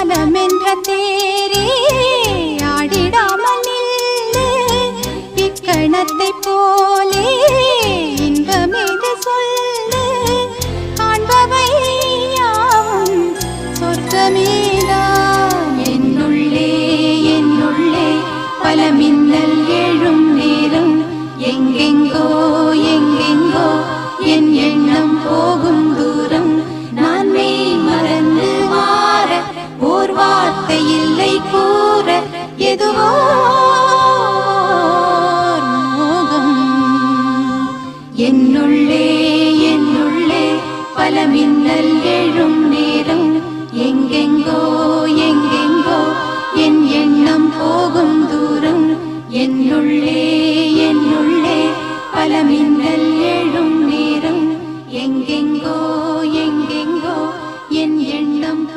மனமென்ற தேரே ஆடிடாமல் நில்லு இக்கணத்தை போலே இன்பமேது சொல்லு காண்பவை யாவும் சொர்க்கமேதான் என்னுள்ளே என்னுள்ளே பல மின்னல் எழும் நேரம் எங்கெங்கோ எங்கெங்கோ என் எண்ணம் போகும் தூரம் நான் மெய் மறந்து மாற ஓர் வார்த்தை இல்லை கூற எதுவோ